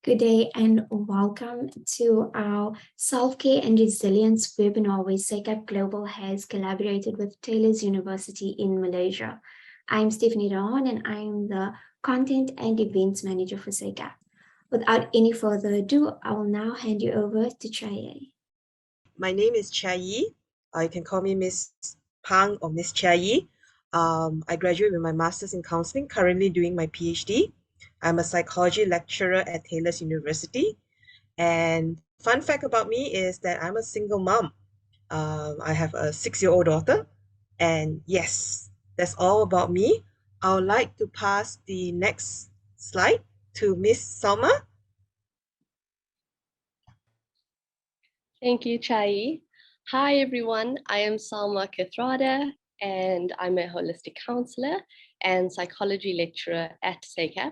Good day and welcome to our Self-Care and Resilience webinar where SACAP Global has collaborated with Taylor's University in Malaysia. I'm Stephanie Rahan and I'm the Content and Events Manager for SACAP. Without any further ado, I will now hand you over to Chia Yee. My name is Chia Yee. You can call me Miss Pang or Miss Chia Yee. I graduated with my Master's in Counselling, currently doing my PhD. I'm a psychology lecturer at Taylor's University. And fun fact about me is that I'm a single mom. I have a 6-year-old daughter. And yes, that's all about me. I would like to pass the next slide to Miss Salma. Thank you, Chia Yee. Hi, everyone. I am Salma Kathrada, and I'm a holistic counselor and psychology lecturer at SACAP.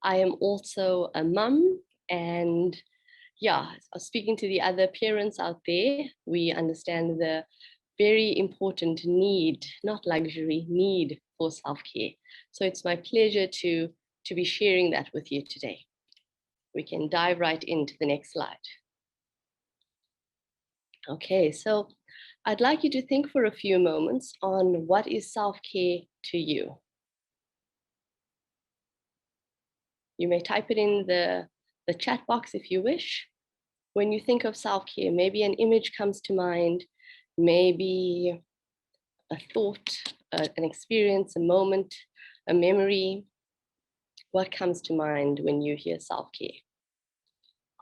I am also a mum, and speaking to the other parents out there, we understand the very important need, not luxury, need for self-care. So it's my pleasure to be sharing that with you today. We can dive right into the next slide. Okay, so I'd like you to think for a few moments on what is self-care to you. You may type it in the chat box if you wish. When you think of self-care, maybe an image comes to mind, maybe a thought, an experience, a moment, a memory. What comes to mind when you hear self-care?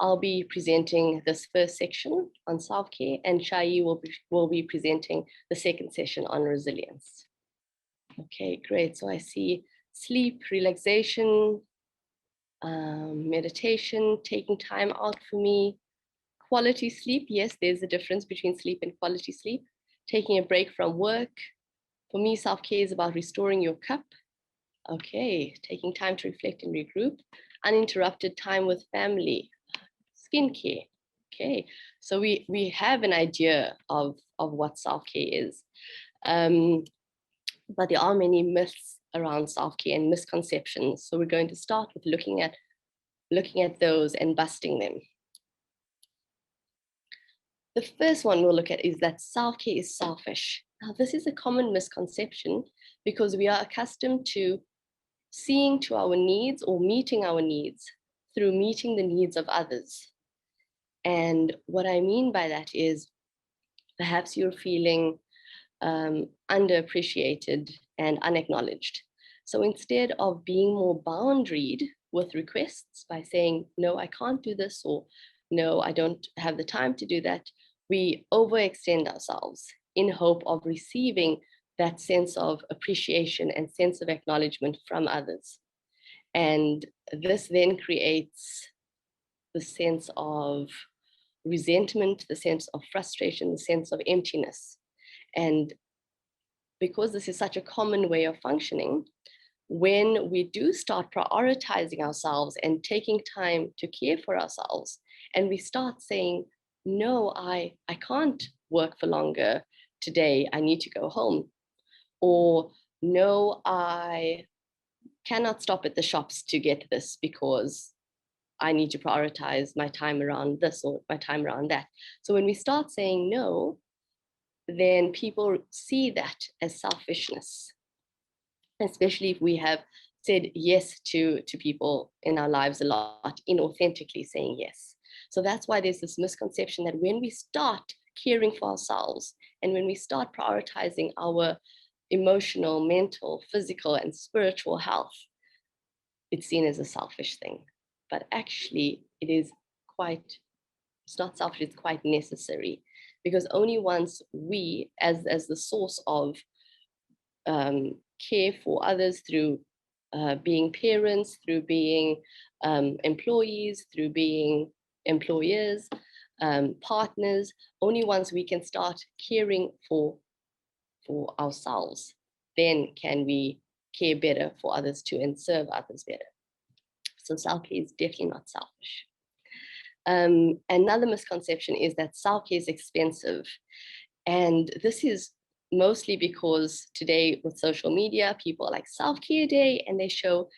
I'll be presenting this first section on self-care, and Chia Yee will be presenting the second session on resilience. Okay, great. So I see sleep, relaxation, meditation, taking time out for me, quality sleep. Yes, there's a difference between sleep and quality sleep. Taking a break from work. For me, self-care is about restoring your cup. Okay, taking time to reflect and regroup. Uninterrupted time with family. Skincare. Okay, so we have an idea of what self-care is. But there are many myths around self-care and misconceptions. So we're going to start with looking at those and busting them. The first one we'll look at is that self-care is selfish. Now, this is a common misconception because we are accustomed to seeing to our needs or meeting our needs through meeting the needs of others. And what I mean by that is perhaps you're feeling underappreciated and unacknowledged. So instead of being more boundaried with requests by saying, no, I can't do this, or no, I don't have the time to do that, we overextend ourselves in hope of receiving that sense of appreciation and sense of acknowledgement from others. And this then creates the sense of resentment, the sense of frustration, the sense of emptiness. And because this is such a common way of functioning, when we do start prioritizing ourselves and taking time to care for ourselves, and we start saying, no, I can't work for longer today, I need to go home. Or no, I cannot stop at the shops to get this because I need to prioritize my time around this or my time around that. So when we start saying no, then people see that as selfishness, especially if we have said yes to people in our lives a lot, inauthentically saying yes. So that's why there's this misconception that when we start caring for ourselves and when we start prioritizing our emotional, mental, physical, and spiritual health, it's seen as a selfish thing. But actually, it's not selfish, it's quite necessary, because only once we, as the source of care for others through being parents, through being employees, through being employers, partners, only once we can start caring for ourselves, then can we care better for others too and serve others better. So self-care is definitely not selfish. Another misconception is that self-care is expensive. And this is mostly because today with social media, people are like self-care day, and they show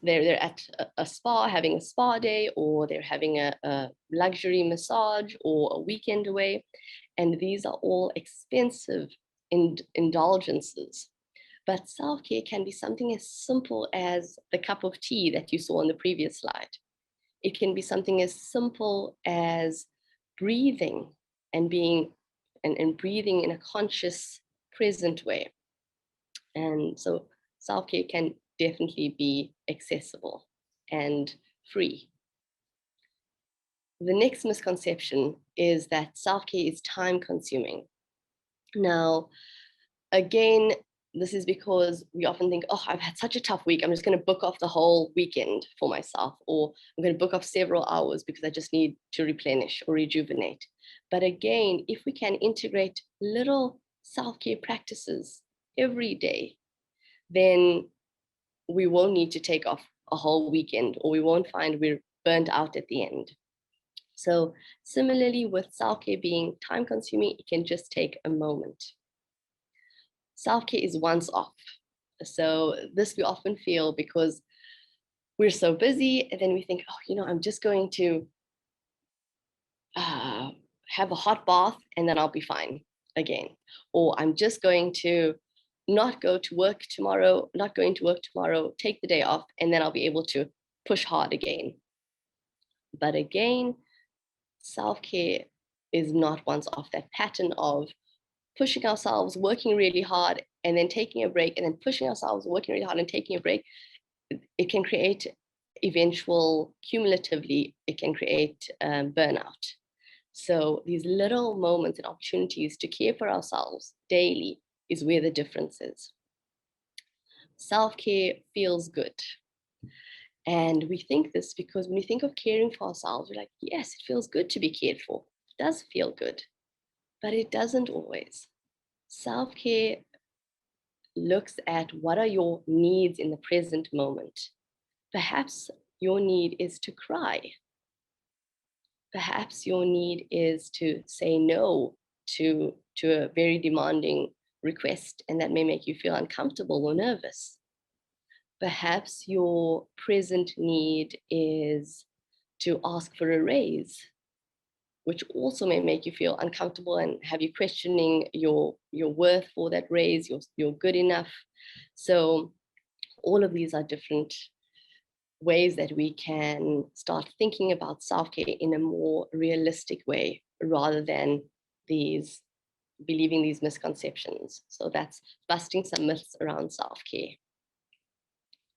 they're at a spa, having a spa day, or they're having a luxury massage or a weekend away. And these are all expensive indulgences. But self-care can be something as simple as the cup of tea that you saw on the previous slide. It can be something as simple as breathing and being and breathing in a conscious, present way. And so self-care can definitely be accessible and free. The next misconception is that self-care is time consuming. Now, again, this is because we often think, oh, I've had such a tough week. I'm just going to book off the whole weekend for myself, or I'm going to book off several hours because I just need to replenish or rejuvenate. But again, if we can integrate little self-care practices every day, then we won't need to take off a whole weekend, or we won't find we're burnt out at the end. So similarly with self-care being time consuming, it can just take a moment. Self-care is once off. So this we often feel because we're so busy, and then we think, oh, I'm just going to have a hot bath and then I'll be fine again. Or I'm just going to not going to work tomorrow, take the day off, and then I'll be able to push hard again. But again, self-care is not once off. That pattern of pushing ourselves, working really hard, and then taking a break, and then pushing ourselves, working really hard and taking a break, it can create cumulatively, it can create burnout. So these little moments and opportunities to care for ourselves daily is where the difference is. Self-care feels good. And we think this because when we think of caring for ourselves, we're like, yes, it feels good to be cared for. It does feel good, but it doesn't always. Self-care looks at what are your needs in the present moment. Perhaps your need is to cry. Perhaps your need is to say no to a very demanding request, and that may make you feel uncomfortable or nervous. Perhaps your present need is to ask for a raise, which also may make you feel uncomfortable and have you questioning your worth for that raise, you're good enough. So all of these are different ways that we can start thinking about self-care in a more realistic way, rather than believing these misconceptions. So that's busting some myths around self-care.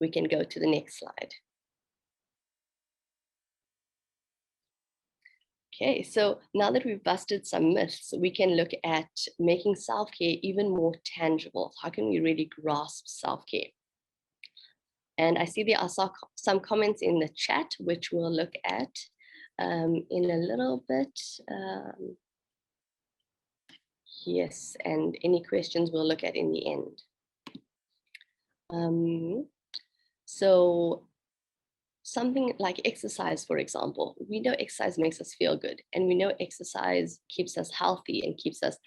We can go to the next slide. Okay, so now that we've busted some myths, we can look at making self-care even more tangible. How can we really grasp self-care? And I see there are some comments in the chat, which we'll look at in a little bit. Yes, and any questions we'll look at in the end. So something like exercise, for example, we know exercise makes us feel good, and we know exercise keeps us healthy and keeps us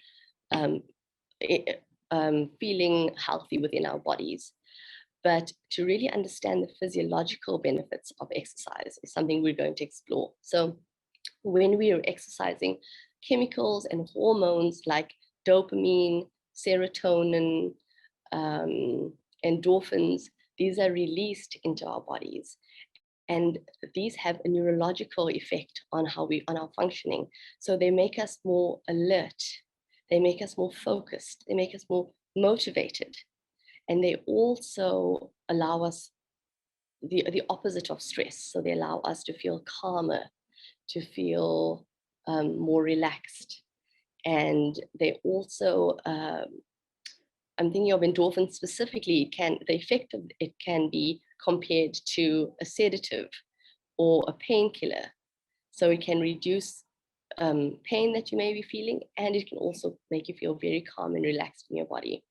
feeling healthy within our bodies. But to really understand the physiological benefits of exercise is something we're going to explore. So when we are exercising, chemicals and hormones like dopamine, serotonin, endorphins, these are released into our bodies. And these have a neurological effect on our functioning. So they make us more alert, they make us more focused, they make us more motivated. And they also allow us the opposite of stress. So they allow us to feel calmer, to feel more relaxed. And they also, I'm thinking of endorphins specifically, the effect of it can be compared to a sedative or a painkiller. So it can reduce pain that you may be feeling, and it can also make you feel very calm and relaxed in your body.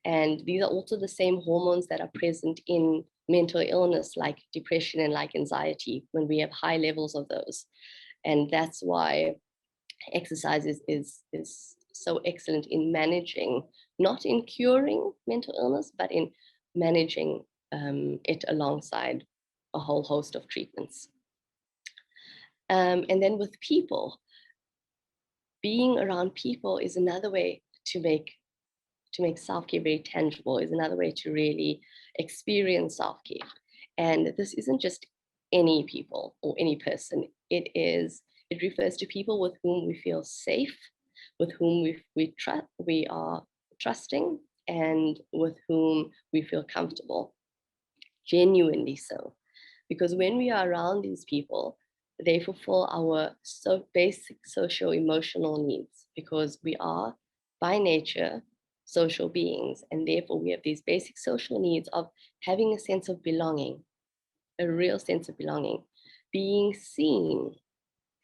And these are also the same hormones that are present in mental illness, like depression and like anxiety, when we have high levels of those. And that's why exercise is so excellent in managing, not in curing mental illness, but in managing it alongside a whole host of treatments. And then with people, being around people is another way to make self-care very tangible, is another way to really experience self-care. And this isn't just any people or any person. It refers to people with whom we feel safe, with whom we are trusting, and with whom we feel comfortable, genuinely so. Because when we are around these people, they fulfill our basic socio-emotional needs, because we are by nature social beings, and therefore we have these basic social needs of having a sense of belonging, a real sense of belonging, being seen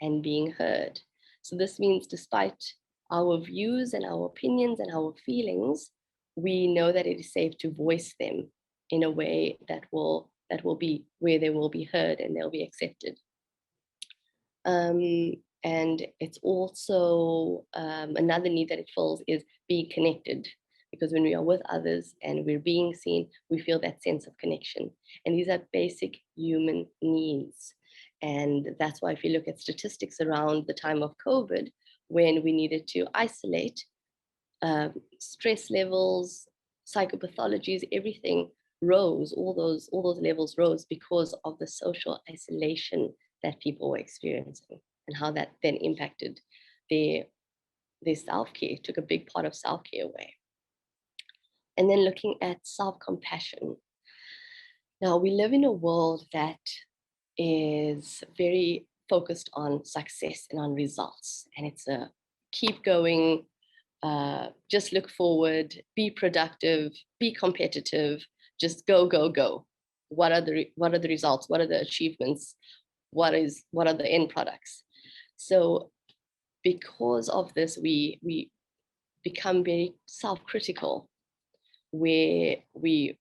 and being heard. So this means despite our views and our opinions and our feelings, we know that it is safe to voice them in a way that will be where they will be heard and they'll be accepted. And it's also another need that it fills is being connected, because when we are with others and we're being seen, we feel that sense of connection. And these are basic human needs. And that's why if you look at statistics around the time of COVID, when we needed to isolate, stress levels, psychopathologies, everything rose, all those levels rose because of the social isolation that people were experiencing, and how that then impacted their self-care, took a big part of self-care away. And then looking at self-compassion. Now, we live in a world that is very focused on success and on results, and it's a keep going, just look forward, be productive, be competitive, just go, go, go. What are the results? What are the achievements? What are the end products? So because of this, we become very self-critical, where we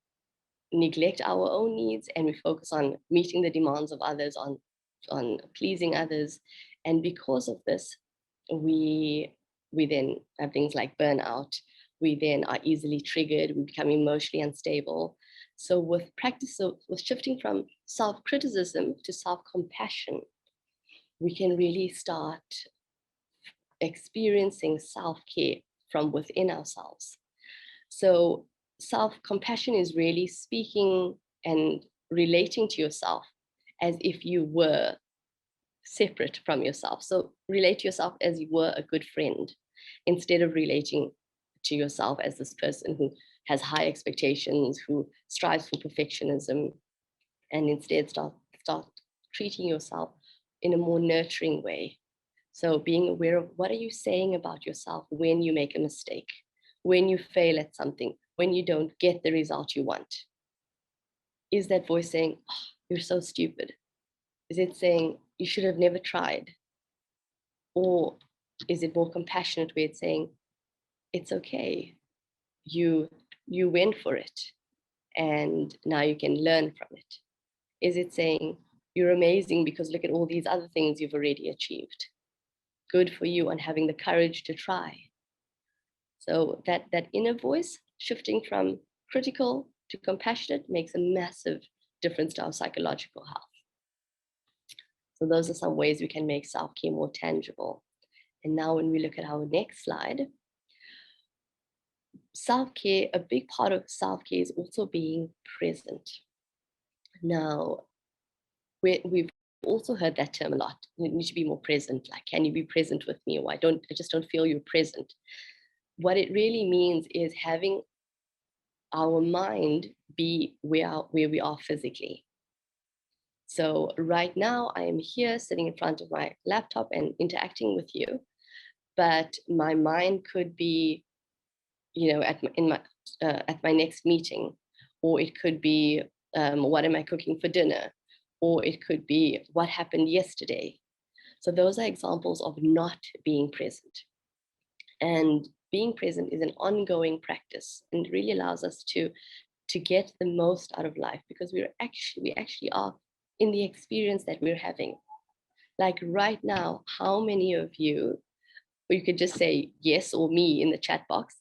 neglect our own needs and we focus on meeting the demands of others, on pleasing others. And because of this, we then have things like burnout. We then are easily triggered. We become emotionally unstable. So with shifting from self-criticism to self-compassion, we can really start experiencing self-care from within ourselves. So self-compassion is really speaking and relating to yourself as if you were separate from yourself. So relate to yourself as you were a good friend, instead of relating to yourself as this person who has high expectations, who strives for perfectionism, and instead start treating yourself in a more nurturing way. So being aware of what are you saying about yourself when you make a mistake, when you fail at something, when you don't get the result you want. Is that voice saying, oh, you're so stupid? Is it saying you should have never tried? Or is it more compassionate where it's saying, it's okay, you went for it and now you can learn from it? Is it saying, you're amazing because look at all these other things you've already achieved? Good for you on having the courage to try. So that inner voice shifting from critical to compassionate makes a massive difference to our psychological health. So those are some ways we can make self-care more tangible. And now when we look at our next slide, self-care, a big part of self-care is also being present. Now, we've also heard that term a lot. You need to be more present. Like, can you be present with me? Or I just don't feel you're present. What it really means is having our mind be where we are physically. So right now I am here sitting in front of my laptop and interacting with you, but my mind could be, at my next meeting, or it could be what am I cooking for dinner, or it could be what happened yesterday. So those are examples of not being present. And being present is an ongoing practice, and it really allows us to get the most out of life, because we actually are in the experience that we're having. Like right now, how many of you, or you could just say yes or me in the chat box,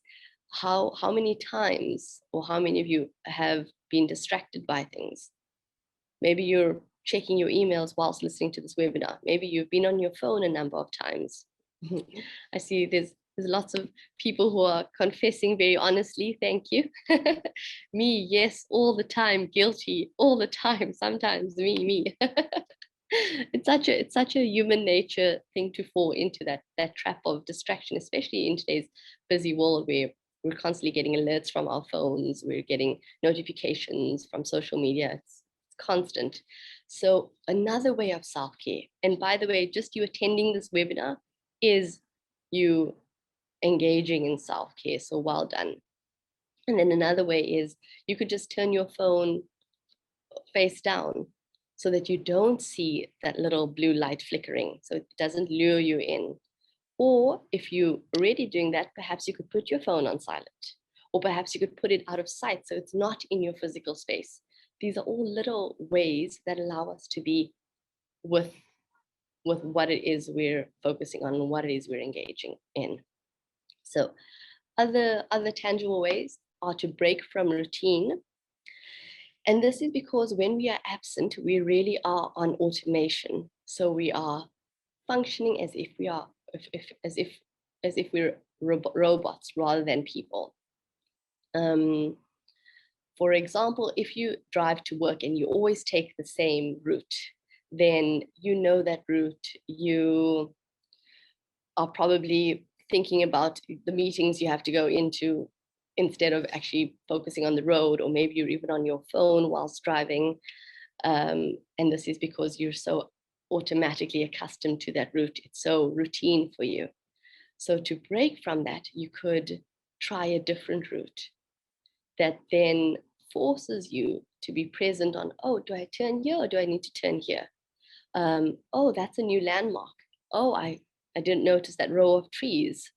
how many times or how many of you have been distracted by things. Maybe you're checking your emails whilst listening to this webinar. Maybe you've been on your phone a number of times. I see there's lots of people who are confessing very honestly. Thank you. Me, yes, all the time, guilty, all the time. Sometimes me. It's such a human nature thing to fall into, that trap of distraction, especially in today's busy world where we're constantly getting alerts from our phones, we're getting notifications from social media. It's constant. So another way of self-care, and by the way, just you attending this webinar is you engaging in self-care. So well done. And then another way is you could just turn your phone face down so that you don't see that little blue light flickering, so it doesn't lure you in. Or if you're already doing that, perhaps you could put your phone on silent, or perhaps you could put it out of sight so it's not in your physical space. These are all little ways that allow us to be with what it is we're focusing on and what it is we're engaging in. So other tangible ways are to break from routine. And this is because when we are absent, we really are on automation. So we are functioning as if we are, as if we're robots rather than people. For example, if you drive to work and you always take the same route, then you know that route. You are probably thinking about the meetings you have to go into instead of actually focusing on the road, or maybe you're even on your phone whilst driving. And this is because you're so automatically accustomed to that route. It's so routine for you. So to break from that, you could try a different route that then forces you to be present on, oh, do I turn here or do I need to turn here? Oh, that's a new landmark. Oh, I didn't notice that row of trees.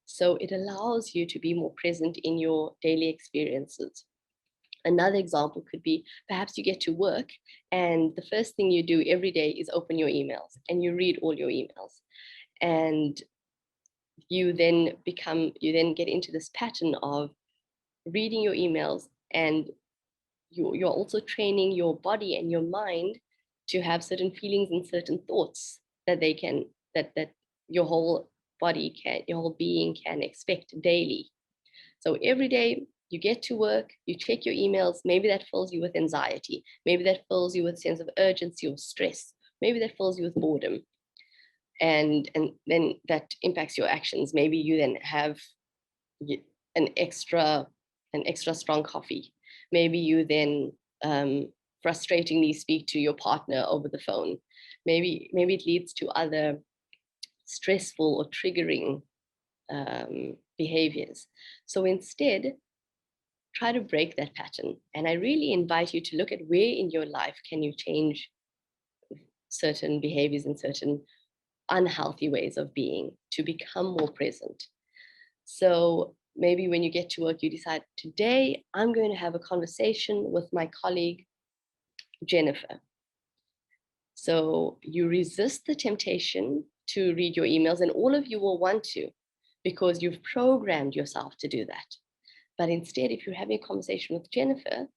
So it allows you to be more present in your daily experiences. Another example could be perhaps you get to work and the first thing you do every day is open your emails and you read all your emails. And you then get into this pattern of reading your emails, and you're also training your body and your mind to have certain feelings and certain thoughts that your whole being can expect daily. So every day you get to work, you check your emails, maybe that fills you with anxiety, maybe that fills you with a sense of urgency or stress, maybe that fills you with boredom, and then that impacts your actions. Maybe you then have an extra strong coffee. Maybe you then frustratingly speak to your partner over the phone. Maybe it leads to other stressful or triggering behaviors. So instead, try to break that pattern. And I really invite you to look at where in your life can you change certain behaviors and certain unhealthy ways of being to become more present. So maybe when you get to work, you decide, today I'm going to have a conversation with my colleague, Jennifer. So you resist the temptation to read your emails, and all of you will want to, because you've programmed yourself to do that. But instead, if you're having a conversation with Jennifer,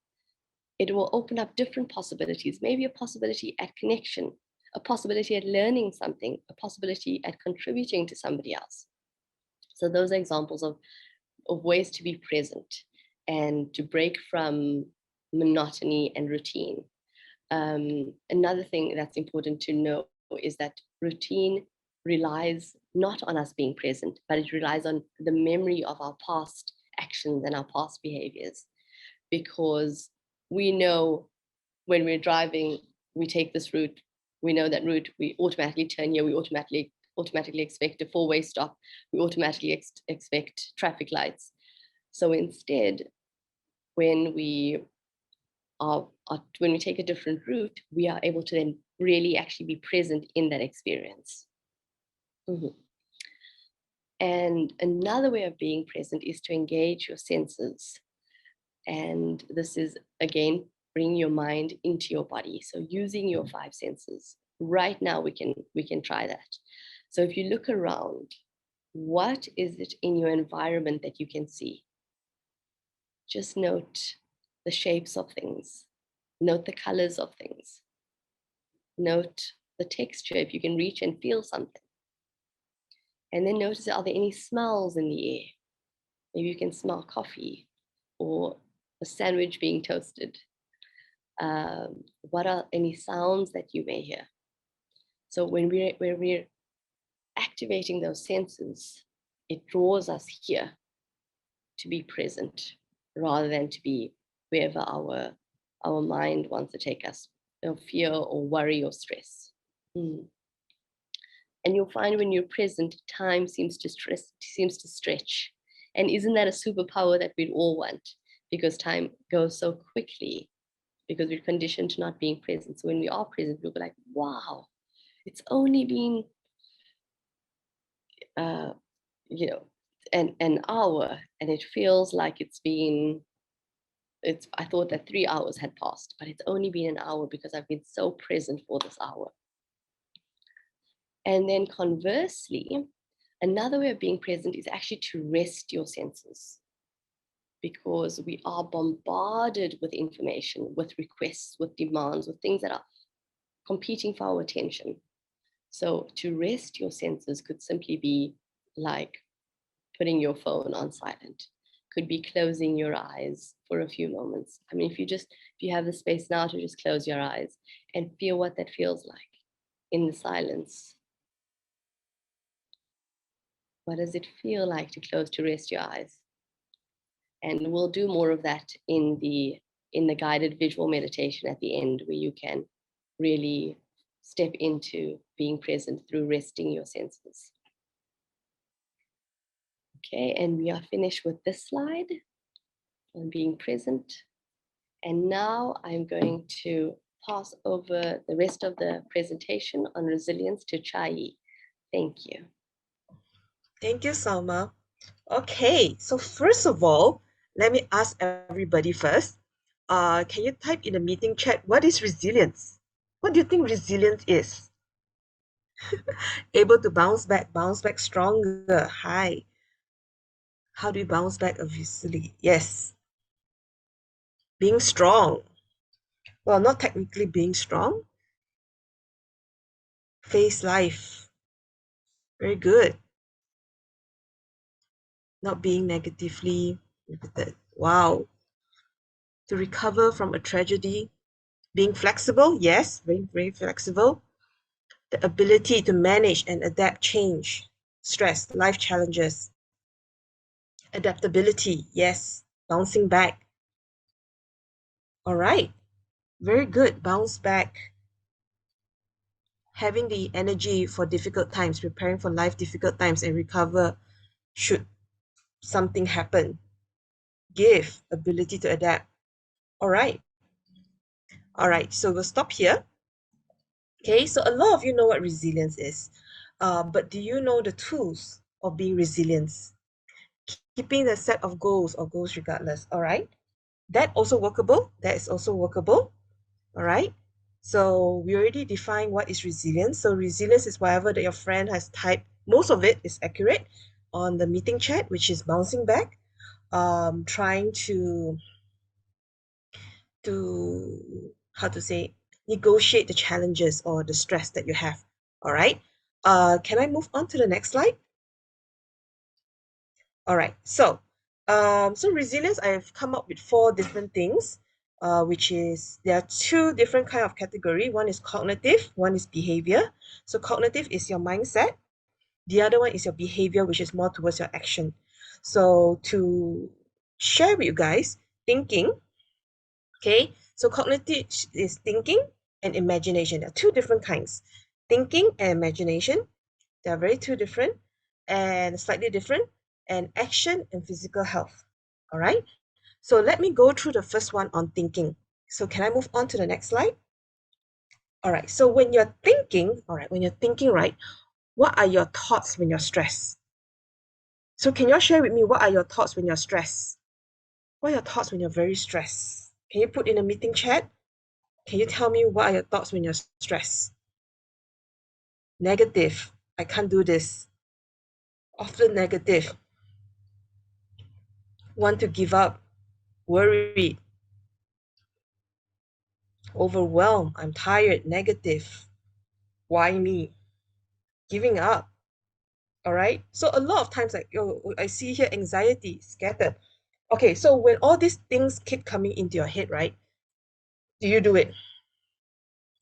it will open up different possibilities, maybe a possibility at connection, a possibility at learning something, a possibility at contributing to somebody else. So those are examples of ways to be present and to break from monotony and routine. Another thing that's important to know is that routine relies not on us being present, but it relies on the memory of our past actions and our past behaviors. Because we know when we're driving, we take this route, we know that route, we automatically turn here, we automatically expect a four-way stop, we automatically expect traffic lights. So instead, when we take a different route, we are able to then really actually be present in that experience. Mm-hmm. And another way of being present is to engage your senses. And this is, again, bring your mind into your body. So using your five senses. Right now, we can try that. So if you look around, what is it in your environment that you can see? Just note the shapes of things. Note the colors of things. Note the texture if you can reach and feel something. And then notice, are there any smells in the air? Maybe you can smell coffee or a sandwich being toasted. What are any sounds that you may hear? So when we're activating those senses, it draws us here to be present rather than to be wherever our mind wants to take us, fear or worry or stress. And you'll find when you're present, time seems to stretch. And isn't that a superpower that we'd all want? Because time goes so quickly because we're conditioned to not being present. So when we are present, we'll be like, wow, it's only been, an hour, and it feels like I thought that 3 hours had passed, but it's only been an hour because I've been so present for this hour. And then conversely, another way of being present is actually to rest your senses, because we are bombarded with information, with requests, with demands, with things that are competing for our attention. So to rest your senses could simply be like putting your phone on silent, could be closing your eyes for a few moments. I mean, if you have the space now to just close your eyes and feel what that feels like in the silence. What does it feel like to rest your eyes? And we'll do more of that in the guided visual meditation at the end, where you can really step into being present through resting your senses. Okay, and we are finished with this slide on being present. And now I'm going to pass over the rest of the presentation on resilience to Chia Yee. Thank you. Thank you, Salma. Okay, so first of all, let me ask everybody first. Can you type in the meeting chat, what is resilience? What do you think resilience is? Able to bounce back stronger. Hi. How do you bounce back easily? Yes. Being strong. Well, not technically being strong. Face life. Very good. Not being negatively repeated. Wow. To recover from a tragedy. Being flexible. Yes, very, very flexible. The ability to manage and adapt change, stress, life challenges. Adaptability. Yes. Bouncing back. All right. Very good. Bounce back. Having the energy for difficult times, preparing for life difficult times, and recover should something happen. Give, ability to adapt. All right. All right, so we'll stop here. Okay, so a lot of you know what resilience is, but do you know the tools of being resilient? Keeping the set of goals or goals regardless. All right, that also workable. That is also workable. All right. So we already defined what is resilience. So resilience is whatever that your friend has typed. Most of it is accurate on the meeting chat, which is bouncing back, trying to how to say, negotiate the challenges or the stress that you have. All right. Can I move on to the next slide? All right. So resilience, I've come up with 4 different things. Which is, there are 2 different kind of category. One is cognitive, one is behavior. So cognitive is your mindset. The other one is your behavior, which is more towards your action. So to share with you guys, thinking, okay, so cognitive is thinking and imagination. There are 2 different kinds. Thinking and imagination, they are very 2 different and slightly different, and action and physical health. All right. So let me go through the first one on thinking. So can I move on to the next slide? All right. So when you're thinking, right, what are your thoughts when you're stressed? So can you share with me, what are your thoughts when you're stressed? What are your thoughts when you're very stressed? Can you put in a meeting chat? Can you tell me what are your thoughts when you're stressed? Negative. I can't do this. Often negative. Want to give up. Worried. overwhelmed, I'm tired, negative, why me, giving up. All right. So a lot of times, like, I see here anxiety, scattered. Okay, so when all these things keep coming into your head, right? Do you do it?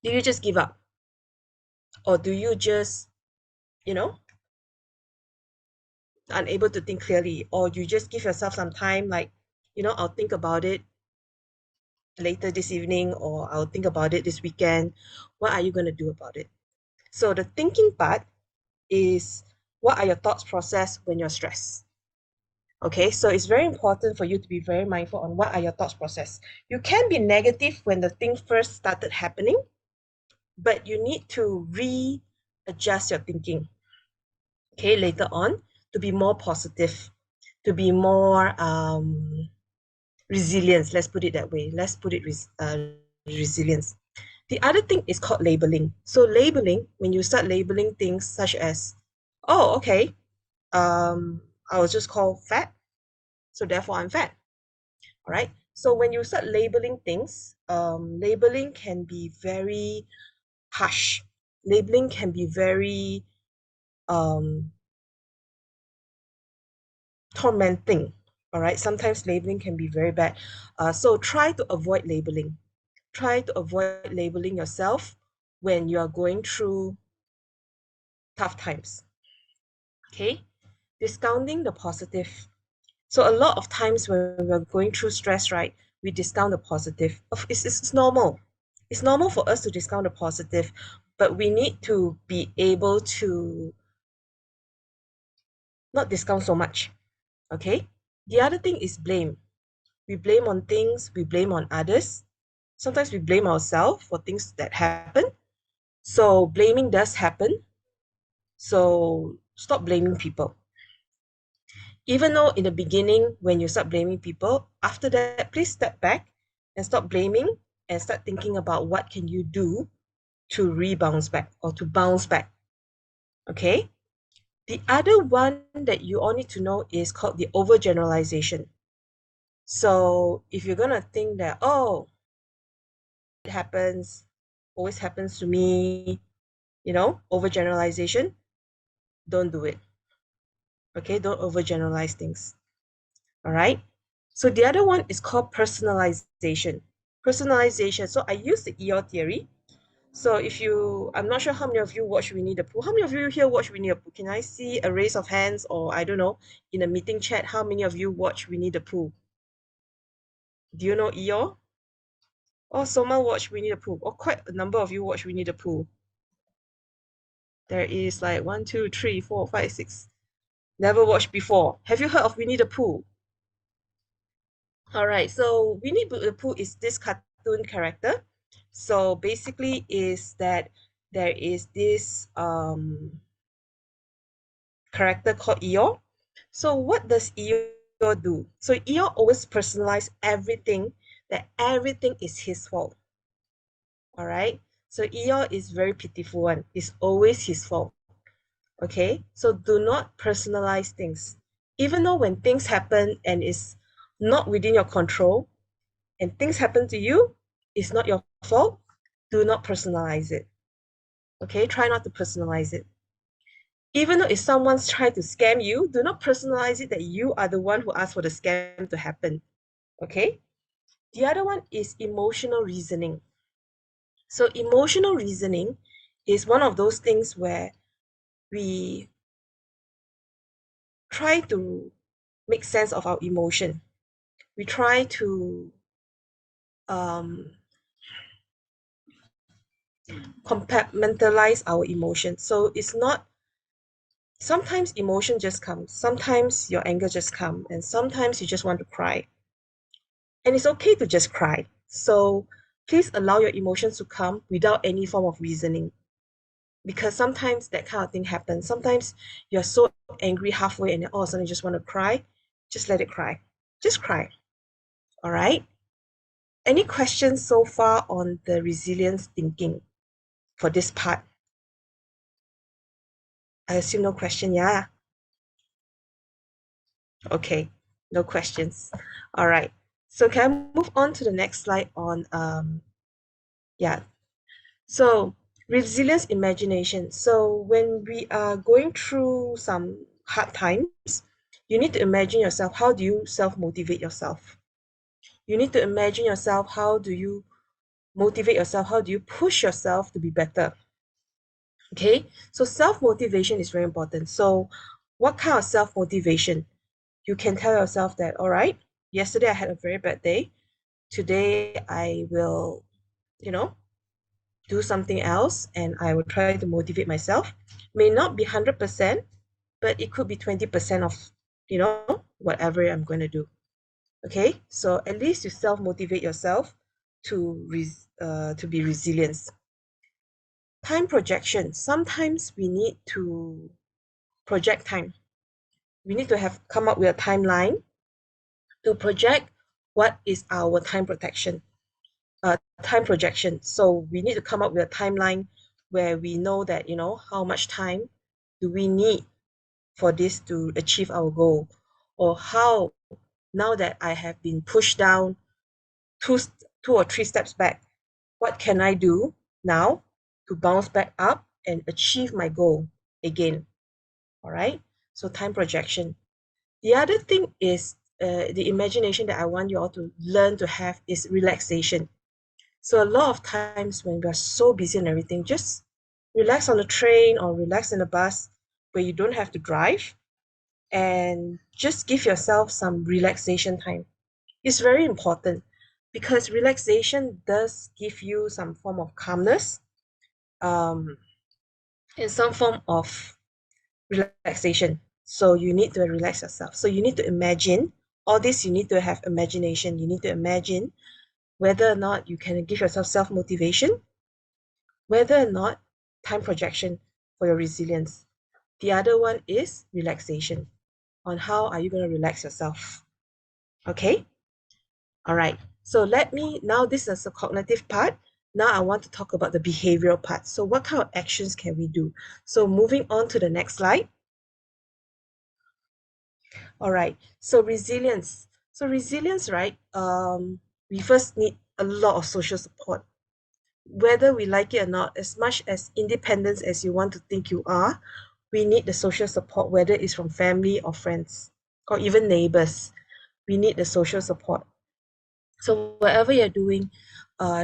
Do you just give up? Or do you just, you know, unable to think clearly? Or you just give yourself some time, like, I'll think about it later this evening, or I'll think about it this weekend. What are you going to do about it? So the thinking part is, what are your thoughts process when you're stressed? Okay, so it's very important for you to be very mindful on what are your thoughts process. You can be negative when the thing first started happening, but you need to readjust your thinking, okay, later on, to be more positive, to be more resilience. Let's put it that way. Let's put it resilience. The other thing is called labeling. So labeling, when you start labeling things such as, oh, okay, I was just called fat, so therefore I'm fat. All right. So when you start labeling things, labeling can be very harsh. Labeling can be very um, tormenting. All right. Sometimes labeling can be very bad. So try to avoid labeling. Try to avoid labeling yourself when you are going through tough times. Okay. Discounting the positive. So a lot of times when we're going through stress, right, we discount the positive. It's normal. It's normal for us to discount the positive, but we need to be able to not discount so much. Okay. The other thing is blame. We blame on things, we blame on others. Sometimes we blame ourselves for things that happen. So blaming does happen. So stop blaming people. Even though in the beginning, when you start blaming people, after that, please step back and stop blaming and start thinking about what can you do to rebound back or to bounce back. Okay. The other one that you all need to know is called the overgeneralization. So if you're gonna think that, oh, it happens, always happens to me, overgeneralization, don't do it. Okay, don't overgeneralize things. All right. So the other one is called personalization. Personalization. So I use the EO theory. So I'm not sure how many of you watch Winnie the Pooh. How many of you here watch Winnie the Pooh? Can I see a raise of hands, or I don't know, in a meeting chat, how many of you watch Winnie the Pooh? Do you know EO? Oh, Soma watch Winnie the Pooh. Oh, quite a number of you watch Winnie the Pooh. There is like 1, 2, 3, 4, 5, 6. Never watched before. Have you heard of Winnie the Pooh? All right, so Winnie the Pooh is this cartoon character. So basically is that there is this character called Eeyore. So what does Eeyore do? So Eeyore always personalize everything, that everything is his fault. All right. So Eeyore is very pitiful one. It's always his fault. Okay. So do not personalize things. Even though when things happen and it's not within your control, and things happen to you, it's not your fault, do not personalize it. Okay, try not to personalize it. Even though if someone's trying to scam you, do not personalize it that you are the one who asked for the scam to happen. Okay. The other one is emotional reasoning. So emotional reasoning is one of those things where we try to make sense of our emotion. We try to um, compartmentalize our emotions. So it's not, sometimes emotion just comes, sometimes your anger just comes, and sometimes you just want to cry. And it's okay to just cry. So please allow your emotions to come without any form of reasoning. Because sometimes that kind of thing happens. Sometimes you're so angry halfway and then all of a sudden you just want to cry. Just let it cry. Just cry. All right. Any questions so far on the resilience thinking for this part? I assume no question, yeah. Okay, no questions. All right. So can I move on to the next slide on Yeah. So resilience imagination. So when we are going through some hard times, you need to imagine yourself. How do you self-motivate yourself? You need to imagine yourself. How do you motivate yourself? How do you push yourself to be better? Okay, so self-motivation is very important. So what kind of self-motivation? You can tell yourself that, all right, yesterday I had a very bad day. Today I will, you know, do something else and I will try to motivate myself. May not be 100%, but it could be 20% of, whatever I'm going to do. Okay, so at least you self-motivate yourself to be resilient. Time projection. Sometimes we need to project time. We need to have come up with a timeline to project what is our time projection. So we need to come up with a timeline where we know that, how much time do we need for this to achieve our goal, or how, now that I have been pushed down two, two or three steps back, what can I do now to bounce back up and achieve my goal again? All right. So time projection. The other thing is the imagination that I want you all to learn to have is relaxation. So a lot of times when we're so busy and everything, just relax on the train or relax in the bus where you don't have to drive and just give yourself some relaxation time. It's very important because relaxation does give you some form of calmness, um, and some form of relaxation. So you need to relax yourself. So you need to imagine all this. You need to have imagination. You need to imagine whether or not you can give yourself self-motivation, whether or not time projection for your resilience. The other one is relaxation, on how are you going to relax yourself. Okay? All right. So now this is the cognitive part. Now I want to talk about the behavioral part. So what kind of actions can we do? So moving on to the next slide. All right. So resilience. So resilience, right? We first need a lot of social support. Whether we like it or not, as much as independence as you want to think you are, we need the social support, whether it's from family or friends or even neighbors. We need the social support. So whatever you're doing,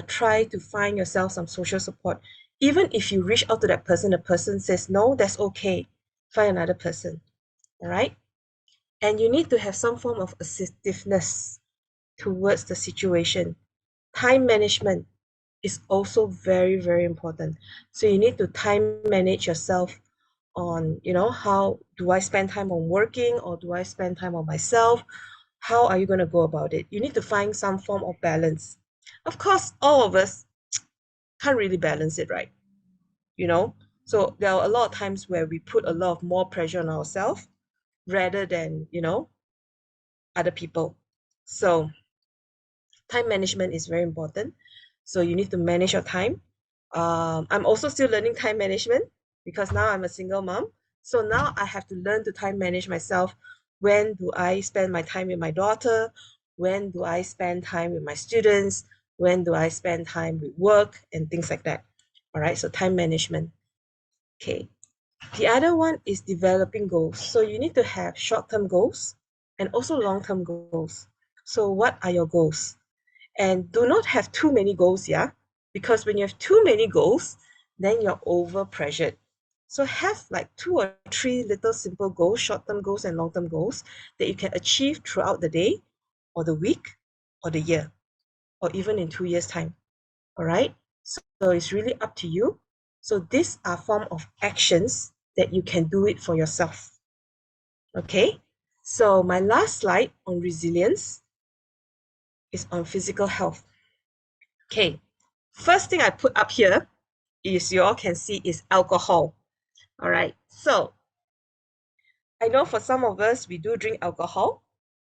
try to find yourself some social support. Even if you reach out to that person, the person says no, that's okay. Find another person. All right. And you need to have some form of assertiveness towards the situation. Time management is also very, very important. So you need to time manage yourself on, how do I spend time on working or do I spend time on myself? How are you going to go about it? You need to find some form of balance. Of course, all of us can't really balance it, right? So there are a lot of times where we put a lot of more pressure on ourselves rather than, other people. So time management is very important. So you need to manage your time. I'm also still learning time management because now I'm a single mom. So now I have to learn to time manage myself. When do I spend my time with my daughter? When do I spend time with my students? When do I spend time with work and things like that? All right, so time management. Okay. The other one is developing goals. So you need to have short-term goals and also long-term goals. So what are your goals? And do not have too many goals, yeah? Because when you have too many goals, then you're over pressured. So have like 2 or 3 little simple goals, short-term goals and long-term goals that you can achieve throughout the day or the week or the year or even in 2 years' time. All right? So it's really up to you. So these are form of actions that you can do it for yourself. Okay? So my last slide on resilience is on physical health. Okay, first thing I put up here is you all can see is alcohol. All right, so I know for some of us, we do drink alcohol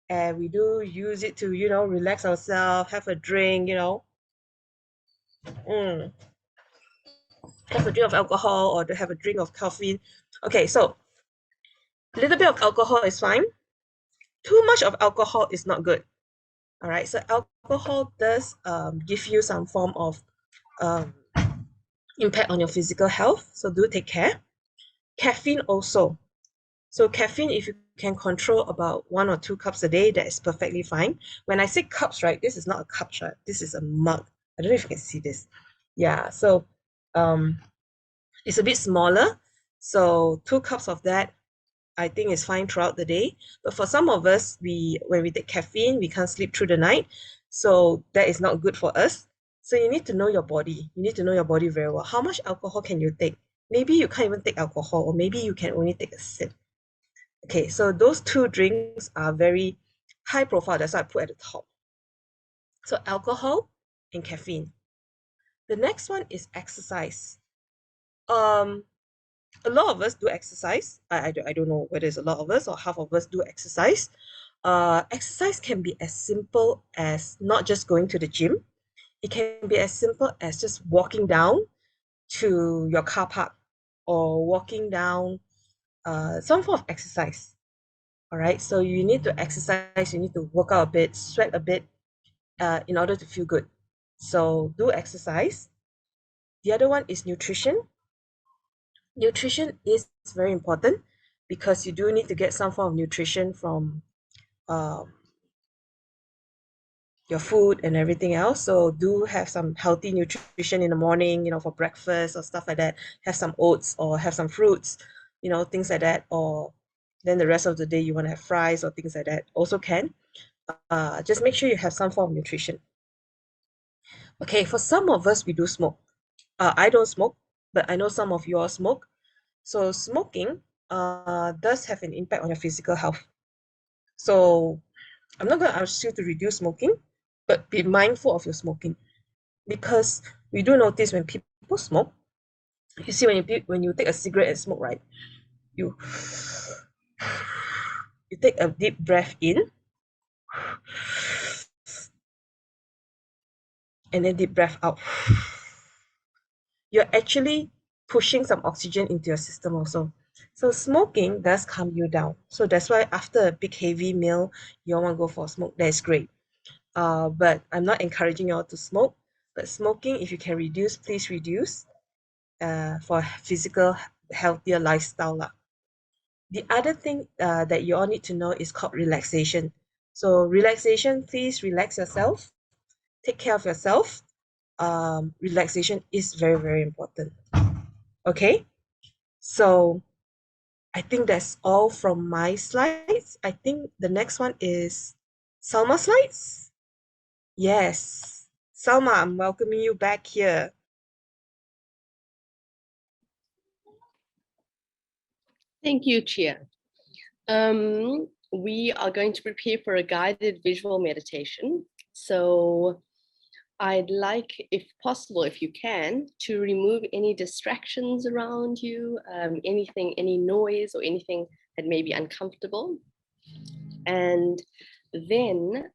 and we do use it to, relax ourselves, have a drink, have a drink of alcohol or to have a drink of coffee. Okay, so a little bit of alcohol is fine. Too much of alcohol is not good. All right, so alcohol does give you some form of impact on your physical health, so do take care. Caffeine also. So caffeine, if you can control about 1 or 2 cups a day, that is perfectly fine. When I say cups, right, this is not a cup, right? This is a mug. I don't know if you can see this. Yeah, so it's a bit smaller. So 2 cups of that, I think is fine throughout the day. But for some of us, when we take caffeine, we can't sleep through the night. So that is not good for us. So you need to know your body. You need to know your body very well. How much alcohol can you take? Maybe you can't even take alcohol, or maybe you can only take a sip. Okay, so those 2 drinks are very high profile. That's why I put at the top. So alcohol and caffeine. The next one is exercise. A lot of us do exercise. I don't know whether it's a lot of us or half of us do exercise. Exercise can be as simple as not just going to the gym. It can be as simple as just walking down to your car park or walking down some form of exercise. All right, so you need to exercise, you need to work out a bit, sweat a bit in order to feel good. So do exercise. The other one is nutrition. Nutrition is very important because you do need to get some form of nutrition from um, your food and everything else. So do have some healthy nutrition in the morning, for breakfast or stuff like that. Have some oats or have some fruits, things like that. Or then the rest of the day you want to have fries or things like that. Also can. Just make sure you have some form of nutrition. Okay, for some of us, we do smoke. I don't smoke, but I know some of you all smoke. So smoking does have an impact on your physical health. So I'm not going to ask you to reduce smoking, but be mindful of your smoking, because we do notice when people smoke, you see when you take a cigarette and smoke, right? You you take a deep breath in and then deep breath out. You're actually pushing some oxygen into your system also. So smoking does calm you down. So that's why after a big heavy meal, you all want to go for a smoke. That is great. But I'm not encouraging you all to smoke. But smoking, if you can reduce, please reduce for physical, healthier lifestyle lah. The other thing that you all need to know is called relaxation. So relaxation, please relax yourself. Take care of yourself. Relaxation is very, very important. Okay, so I think that's all from my slides. I think the next one is Salma's slides. Yes, Salma, I'm welcoming you back here. Thank you, Chia. We are going to prepare for a guided visual meditation. So I'd like, if possible, if you can, to remove any distractions around you, any noise or anything that may be uncomfortable. And then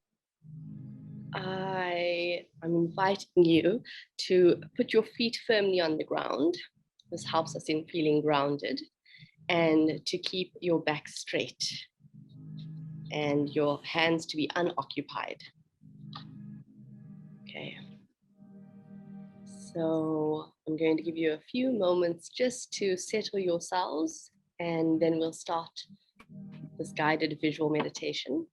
I'm inviting you to put your feet firmly on the ground. This helps us in feeling grounded, and to keep your back straight and your hands to be unoccupied. Okay. So I'm going to give you a few moments just to settle yourselves, and then we'll start this guided visual meditation.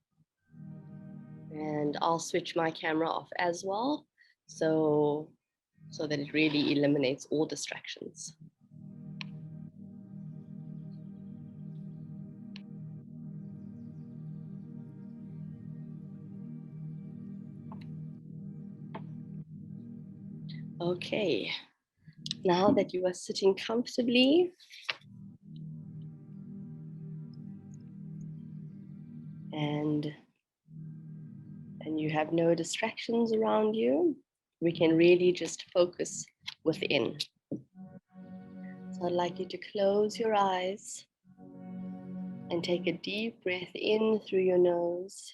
And I'll switch my camera off as well, so that it really eliminates all distractions. Okay, now that you are sitting comfortably, and you have no distractions around you, we can really just focus within. So I'd like you to close your eyes and take a deep breath in through your nose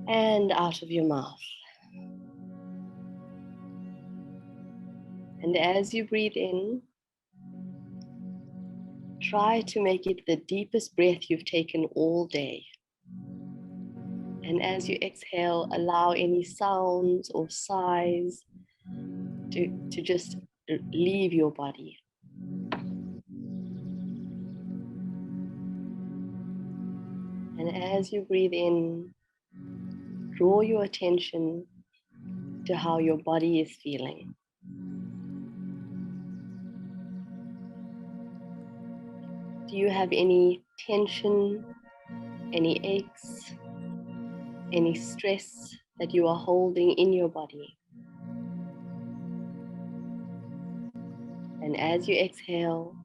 and out of your mouth. And as you breathe in, try to make it the deepest breath you've taken all day. And as you exhale, allow any sounds or sighs to just leave your body. And as you breathe in, draw your attention to how your body is feeling. Do you have any tension, any aches, any stress that you are holding in your body? And as you exhale,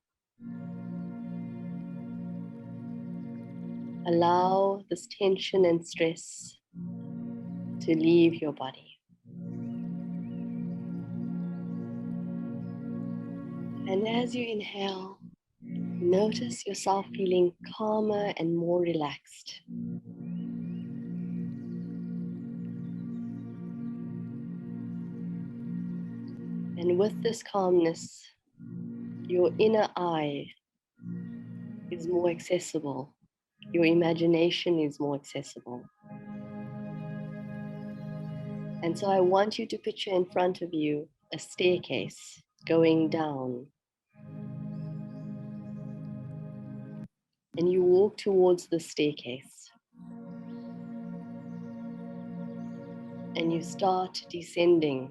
allow this tension and stress to leave your body. And as you inhale, notice yourself feeling calmer and more relaxed. And with this calmness, your inner eye is more accessible. Your imagination is more accessible. And so I want you to picture in front of you a staircase going down. And you walk towards the staircase. And you start descending.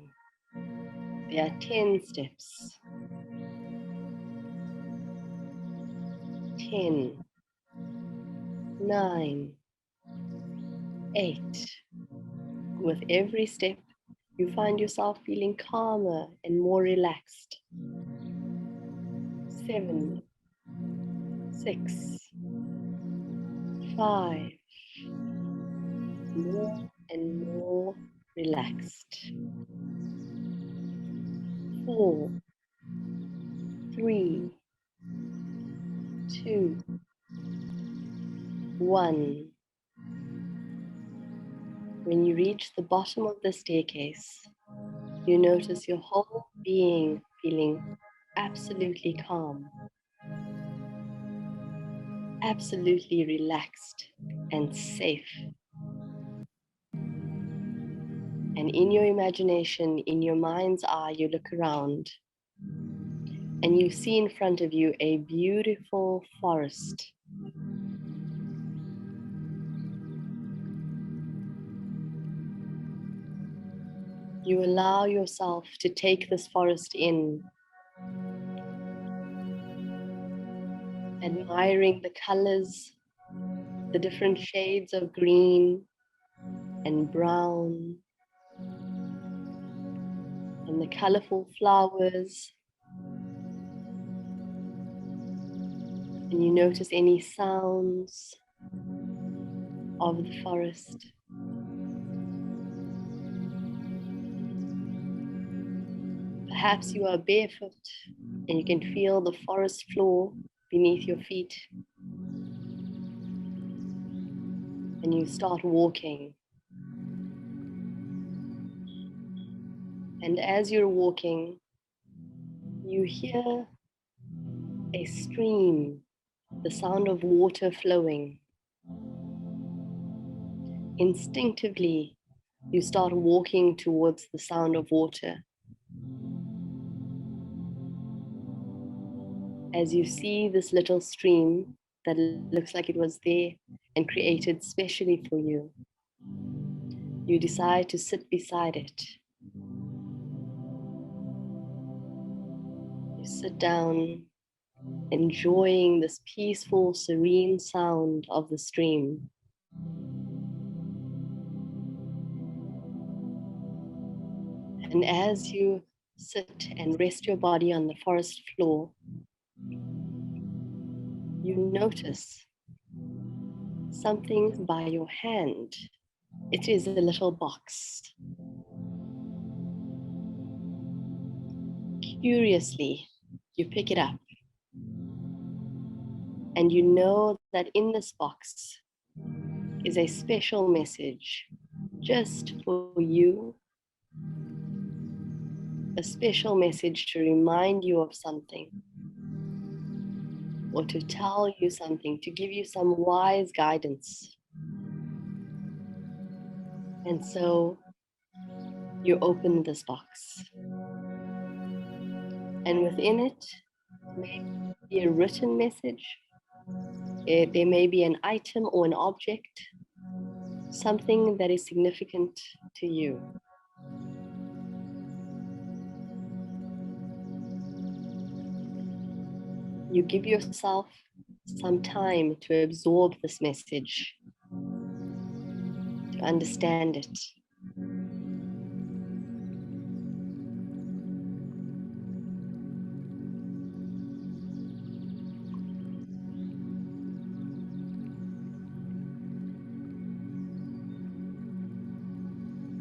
There are 10 steps. 10, 9, 8. With every step, you find yourself feeling calmer and more relaxed. 7, 6, 5. More and more relaxed. 4, 3, 2, 1. When you reach the bottom of the staircase, you notice your whole being feeling absolutely calm, absolutely relaxed and safe. And in your imagination, in your mind's eye, you look around and you see in front of you a beautiful forest. You allow yourself to take this forest in, admiring the colors, the different shades of green and brown, and the colorful flowers. And you notice any sounds of the forest. Perhaps you are barefoot and you can feel the forest floor beneath your feet. And you start walking. And as you're walking, you hear a stream, the sound of water flowing. Instinctively, you start walking towards the sound of water. As you see this little stream that looks like it was there and created specially for you, you decide to sit beside it. You sit down, enjoying this peaceful, serene sound of the stream. And as you sit and rest your body on the forest floor, you notice something by your hand. It is a little box. Curiously, you pick it up. And you know that in this box is a special message just for you. A special message to remind you of something, or to tell you something, to give you some wise guidance. And so you open this box, and within it may be a written message. There may be an item or an object, something that is significant to you. You give yourself some time to absorb this message, to understand it.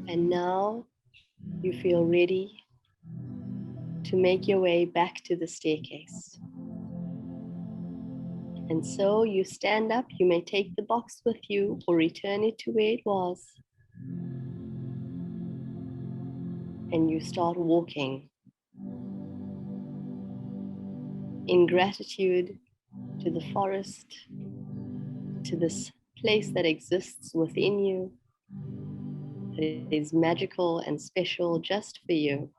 And now you feel ready to make your way back to the staircase. And so you stand up, you may take the box with you or return it to where it was. And you start walking in gratitude to the forest, to this place that exists within you, that is magical and special just for you.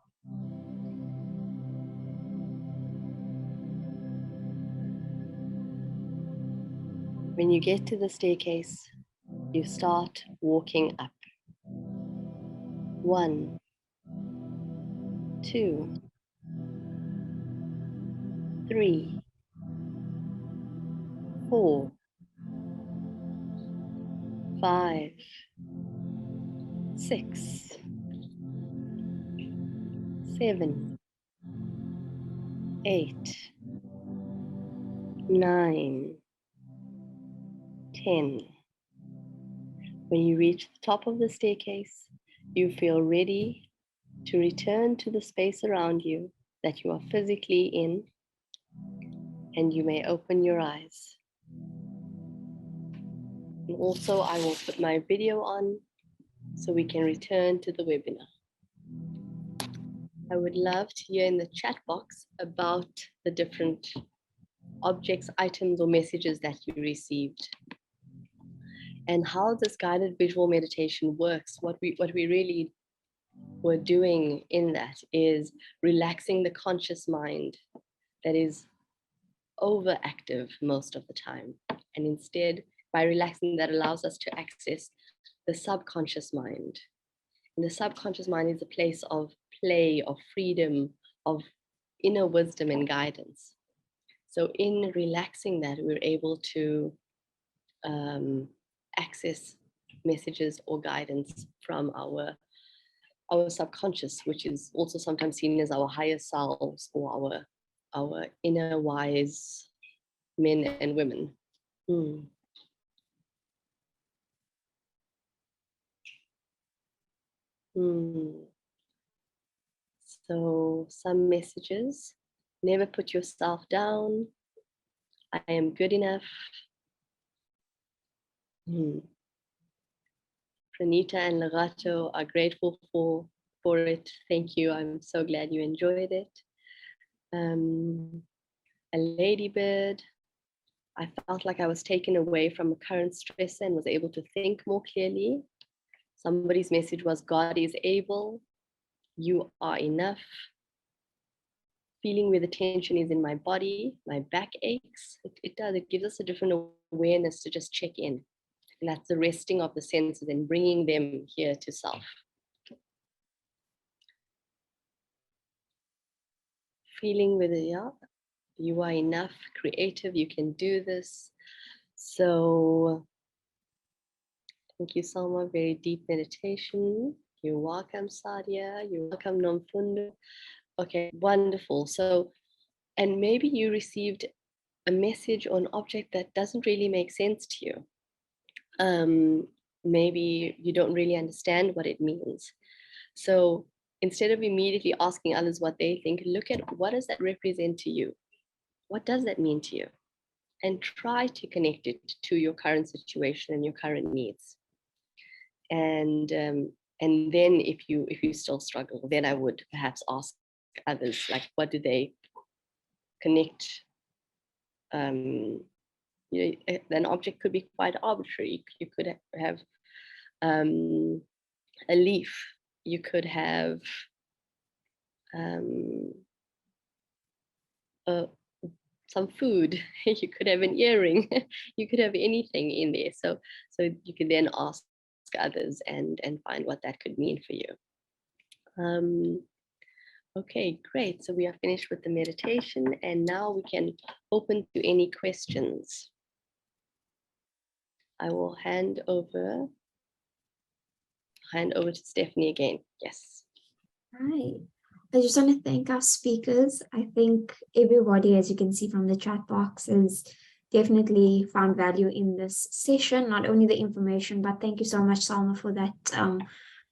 When you get to the staircase, you start walking up. 1, 2, 3, 4, 5, 6, 7, 8, 9, 10. When you reach the top of the staircase, you feel ready to return to the space around you that you are physically in, and you may open your eyes. And also, I will put my video on so we can return to the webinar. I would love to hear in the chat box about the different objects, items, or messages that you received, and how this guided visual meditation works. What we really were doing in that is relaxing the conscious mind that is overactive most of the time. And instead, by relaxing, that allows us to access the subconscious mind. And the subconscious mind is a place of play, of freedom, of inner wisdom and guidance. So in relaxing that, we're able to access messages or guidance from our subconscious, which is also sometimes seen as our higher selves or our inner wise men and women. Mm. Mm. So some messages: never put yourself down. I am good enough. Mm. Pranita and Larato are grateful for it. Thank you. I'm so glad you enjoyed it. A ladybird. I felt like I was taken away from a current stressor and was able to think more clearly. Somebody's message was, God is able, you are enough. Feeling where the tension is in my body, my back aches. It does, it gives us a different awareness to just check in. And that's the resting of the senses and bringing them here to self. Feeling with it, yeah, you are enough, creative, you can do this. So thank you, Salma. Very deep meditation. You're welcome, Sadia. You're welcome, Nomfundo. Okay, wonderful. So, and maybe you received a message or an object that doesn't really make sense to you. Maybe you don't really understand what it means. So instead of immediately asking others what they think, look at what does that represent to you? What does that mean to you? And try to connect it to your current situation and your current needs. And then if you still struggle, then I would perhaps ask others, like, what do they connect? An object could be quite arbitrary. You could have a leaf. You could have some food. You could have an earring. You could have anything in there. So you can then ask others and find what that could mean for you. Okay, great. So we are finished with the meditation, and now we can open to any questions. I will hand over to Stephanie again. Yes. Hi. I just want to thank our speakers. I think everybody, as you can see from the chat box, has definitely found value in this session, not only the information, but thank you so much, Salma, for that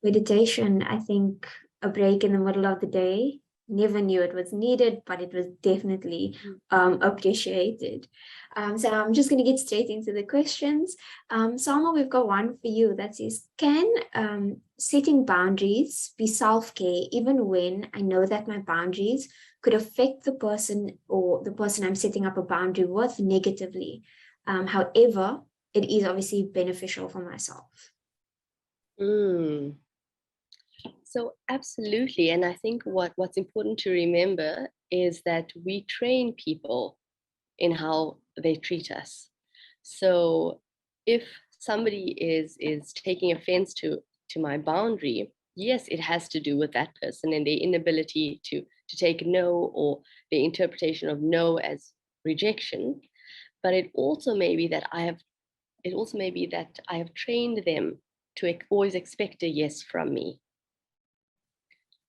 meditation. I think a break in the middle of the day, never knew it was needed, but it was definitely appreciated. So I'm just going to get straight into the questions. Salma, we've got one for you that says, can setting boundaries be self-care even when I know that my boundaries could affect the person or the person I'm setting up a boundary with negatively? However, it is obviously beneficial for myself. So absolutely. And I think what's important to remember is that we train people in how they treat us. So if somebody is taking offense to my boundary, yes, it has to do with that person and their inability to take no, or their interpretation of no as rejection. But it also may be that I have trained them to always expect a yes from me.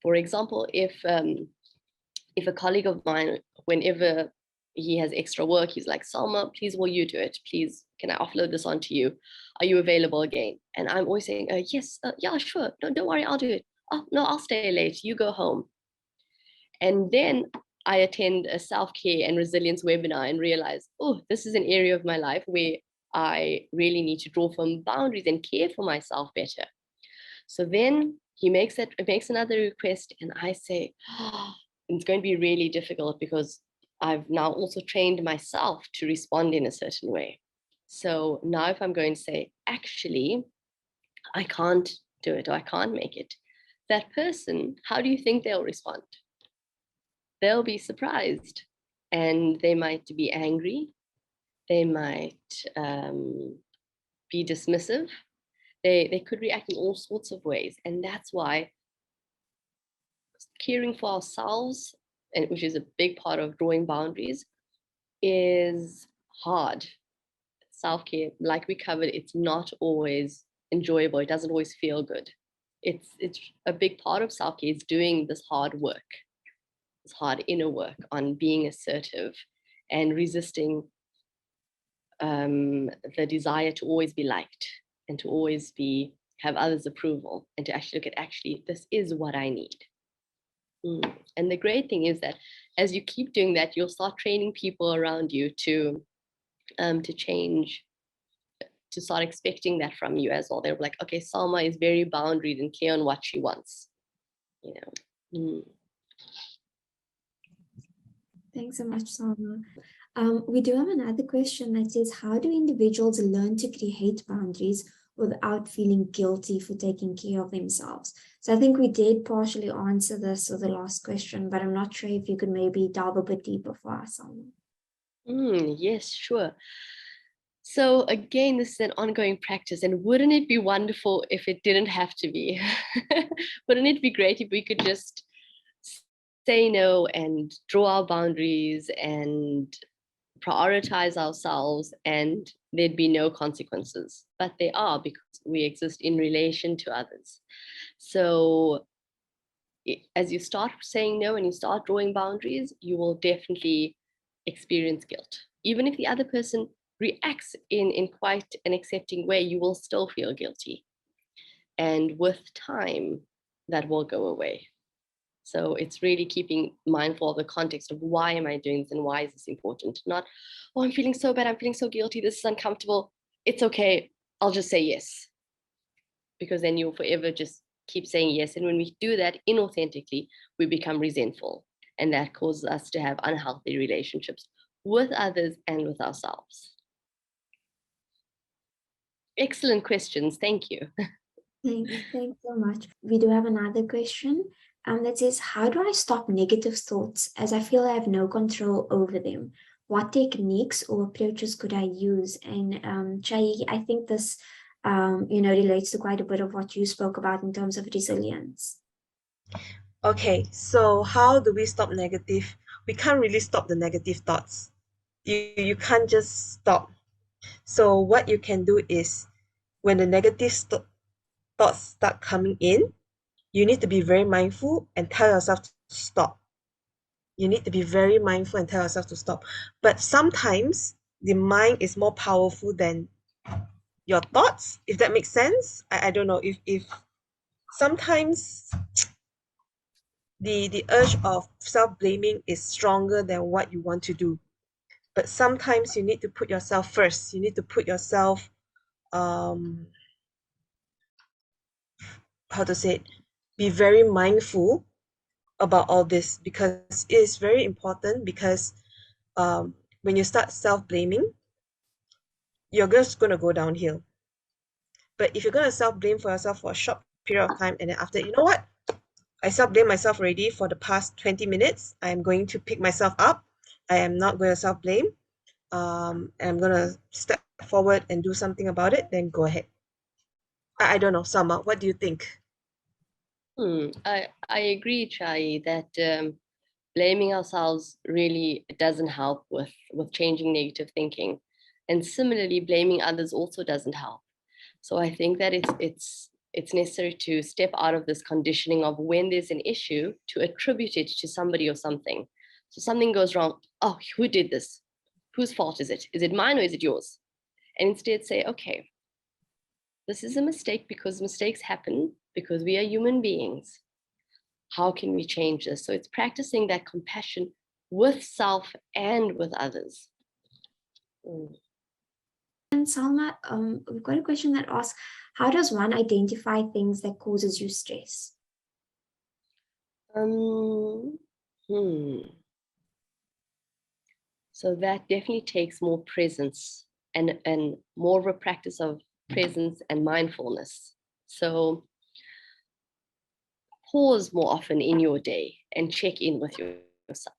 For example, if a colleague of mine, whenever he has extra work, he's like, Salma, please will you do it? Please, can I offload this onto you? Are you available again? And I'm always saying, yes, yeah, sure. No, don't worry, I'll do it. Oh, no, I'll stay late. You go home. And then I attend a self-care and resilience webinar and realize, oh, this is an area of my life where I really need to draw firm boundaries and care for myself better. So then he makes another request, and I say, oh, it's going to be really difficult because I've now also trained myself to respond in a certain way. So now if I'm going to say, actually, I can't do it or I can't make it, that person, how do you think they'll respond? They'll be surprised, and they might be angry. They might be dismissive. They could react in all sorts of ways. And that's why caring for ourselves, and which is a big part of drawing boundaries, is hard. Self-care, like we covered, it's not always enjoyable. It doesn't always feel good. It's a big part of self-care is doing this hard work, this hard inner work on being assertive and resisting the desire to always be liked and to always have others' approval, and to actually look at, this is what I need. And the great thing is that as you keep doing that, you'll start training people around you to change, to start expecting that from you as well. They're like, okay, Salma is very boundaried and clear on what she wants. Thanks so much, Salma. We do have another question that says, how do individuals learn to create boundaries without feeling guilty for taking care of themselves? So I think we did partially answer this with the last question, but I'm not sure if you could maybe delve a bit deeper for us, Salma. Yes, sure. So again, this is an ongoing practice, and wouldn't it be wonderful if it didn't have to be? Wouldn't it be great if we could just say no and draw our boundaries and prioritize ourselves, and there'd be no consequences? But they are, because we exist in relation to others. So as you start saying no and you start drawing boundaries, you will definitely experience guilt. Even if the other person reacts in quite an accepting way, you will still feel guilty. And with time, that will go away. So it's really keeping mindful of the context of, why am I doing this and why is this important? Not, oh, I'm feeling so bad, I'm feeling so guilty, this is uncomfortable. It's okay, I'll just say yes. Because then you'll forever just keep saying yes. And when we do that inauthentically, we become resentful. And that causes us to have unhealthy relationships with others and with ourselves. Excellent questions. Thank you. Thanks so much. We do have another question that says, how do I stop negative thoughts as I feel I have no control over them? What techniques or approaches could I use? And Chai, I think this, relates to quite a bit of what you spoke about in terms of resilience. Okay, so how do we stop negative? We can't really stop the negative thoughts. You can't just stop. So what you can do is when the negative thoughts start coming in, you need to be very mindful and tell yourself to stop. You need to be very mindful and tell yourself to stop. But sometimes the mind is more powerful than your thoughts, if that makes sense. I don't know if sometimes the urge of self-blaming is stronger than what you want to do. But sometimes you need to put yourself first. You need to put yourself um how to say it, be very mindful about all this because it is very important because when you start self-blaming, you're just going to go downhill. But if you're going to self-blame for yourself for a short period of time and then after, you know what? I self-blame myself already for the past 20 minutes. I am going to pick myself up. I am not going to self-blame. And I'm going to step forward and do something about it, then go ahead. I don't know, Salma, what do you think? I agree, Chai, that blaming ourselves really doesn't help with changing negative thinking, and similarly, blaming others also doesn't help. So I think that it's necessary to step out of this conditioning of when there's an issue to attribute it to somebody or something. So something goes wrong. Oh, who did this? Whose fault is it? Is it mine or is it yours? And instead say, okay, this is a mistake because mistakes happen because we are human beings. How can we change this? So it's practicing that compassion with self and with others. And Salma, we've got a question that asks, how does one identify things that causes you stress? Um, hmm. So that definitely takes more presence and more of a practice of presence and mindfulness. So pause more often in your day and check in with yourself.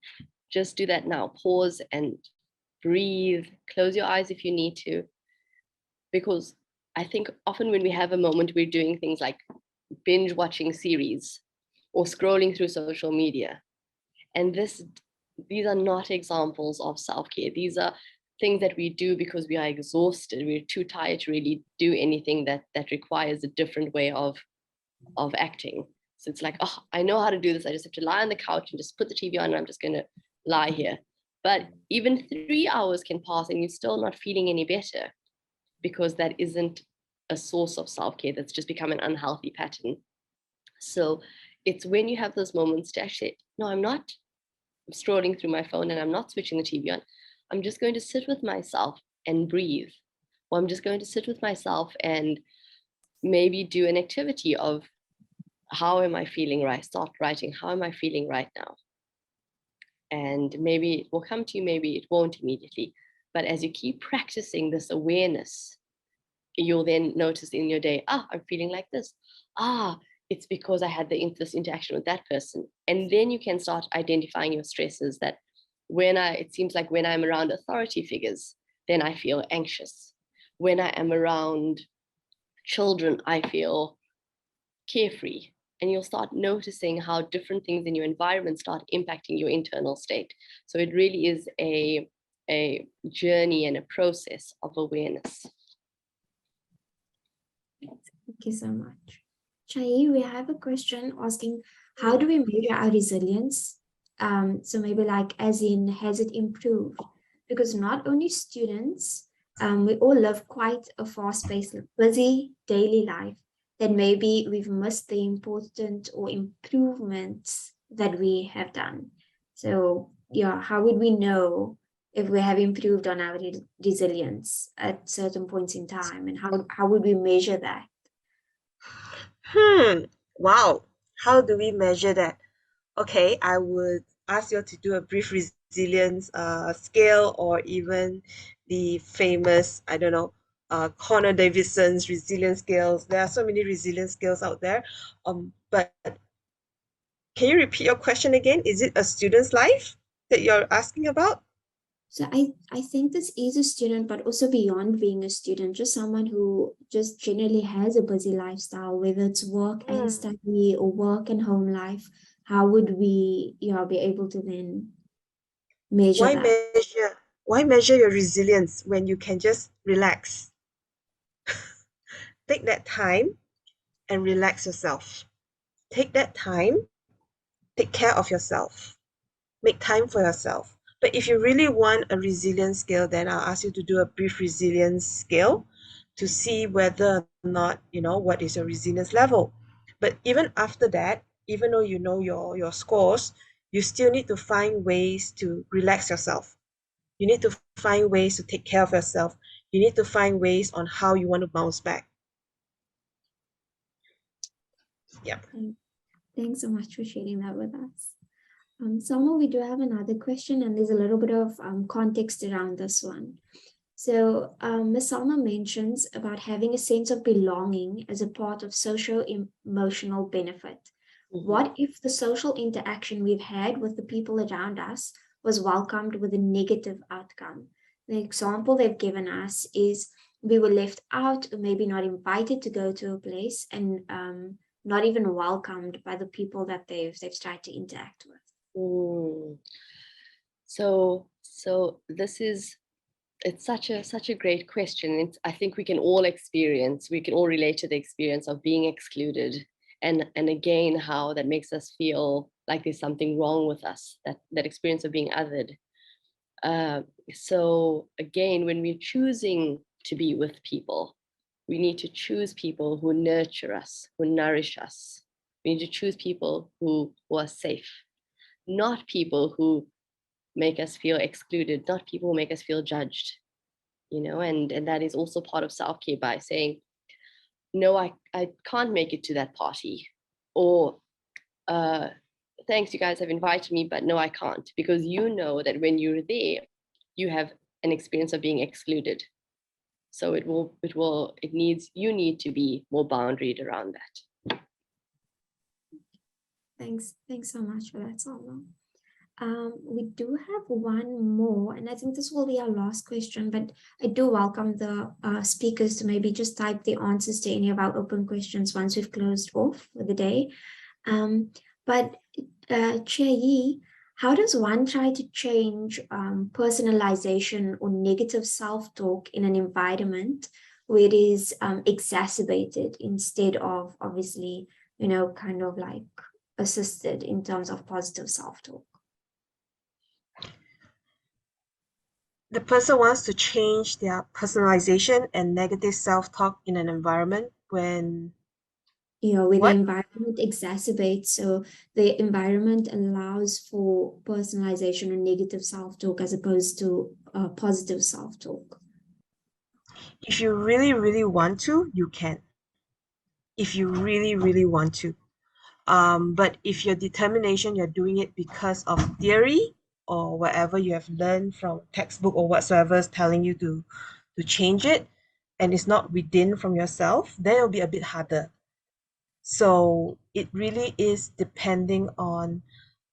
Just do that now. Pause and breathe. Close your eyes if you need to. Because I think often when we have a moment, we're doing things like binge watching series or scrolling through social media. And these are not examples of self-care. These are things that we do because we are exhausted. We're too tired to really do anything that requires a different way of acting. So it's like, oh, I know how to do this. I just have to lie on the couch and just put the TV on and I'm just going to lie here. But even 3 hours can pass and you're still not feeling any better because that isn't a source of self-care. That's just become an unhealthy pattern. So it's when you have those moments to actually, no, I'm not scrolling through my phone and I'm not switching the TV on. I'm just going to sit with myself and breathe. Or I'm just going to sit with myself and maybe do an activity of how am I feeling right? Start writing, how am I feeling right now? And maybe it will come to you, maybe it won't immediately. But as you keep practicing this awareness, you'll then notice in your day, I'm feeling like this. It's because I had this interaction with that person. And then you can start identifying your stresses that it seems like when I'm around authority figures, then I feel anxious. When I am around children, I feel carefree. And you'll start noticing how different things in your environment start impacting your internal state. So it really is a journey and a process of awareness. Thank you so much. Chai, we have a question asking, how do we measure our resilience? So maybe like as in, has it improved? Because not only students, we all live quite a fast-paced, busy daily life that maybe we've missed the important or improvements that we have done. So yeah, how would we know if we have improved on our resilience at certain points in time, and how would we measure that? Wow. How do we measure that? Okay, I would ask you to do a brief resilience scale or even the famous, I don't know, Connor Davidson's resilience skills. There are so many resilience skills out there. But can you repeat your question again? Is it a student's life that you're asking about? So I think this is a student, but also beyond being a student, just someone who just generally has a busy lifestyle, whether it's work and Hmm. study or work and home life. How would we, be able to then measure Why that? measure? Why measure your resilience when you can just relax? Take that time and relax yourself. Take that time, take care of yourself. Make time for yourself. But if you really want a resilience skill, then I'll ask you to do a brief resilience skill to see whether or not, what is your resilience level. But even after that, even though you know your scores, you still need to find ways to relax yourself. You need to find ways to take care of yourself. You need to find ways on how you want to bounce back. Yeah. Thanks so much for sharing that with us. Salma, we do have another question, and there's a little bit of context around this one. So, Ms. Salma mentions about having a sense of belonging as a part of socio-emotional benefit. Mhm. What if the social interaction we've had with the people around us was welcomed with a negative outcome? The example they've given us is we were left out, or maybe not invited to go to a place, and not even welcomed by the people that they've tried to interact with. Mm. So this is, it's such a great question. I think we can all relate to the experience of being excluded, and again how that makes us feel like there's something wrong with us, that experience of being othered. Uh, so again, when we're choosing to be with people, we need to choose people who nurture us, who nourish us. We need to choose people who are safe, not people who make us feel excluded, not people who make us feel judged, and that is also part of self-care, by saying, no, I can't make it to that party, or uh, thanks, you guys have invited me, but no, I can't, because you know that when you're there, you have an experience of being excluded. So you need to be more boundaried around that. Thanks so much for that, Salma. We do have one more, and I think this will be our last question, but I do welcome the speakers to maybe just type the answers to any of our open questions once we've closed off for the day. But Chia Yee, how does one try to change personalization or negative self-talk in an environment where it is exacerbated instead of obviously, kind of like assisted in terms of positive self-talk? The person wants to change their personalization and negative self-talk in an environment when Where the what? environment exacerbates, so the environment allows for personalization or negative self-talk as opposed to positive self-talk. If you really, really want to, you can. If you really, really want to. But if your determination, you're doing it because of theory or whatever you have learned from textbook or whatsoever is telling you to change it, and it's not within from yourself, then it'll be a bit harder. So it really is depending on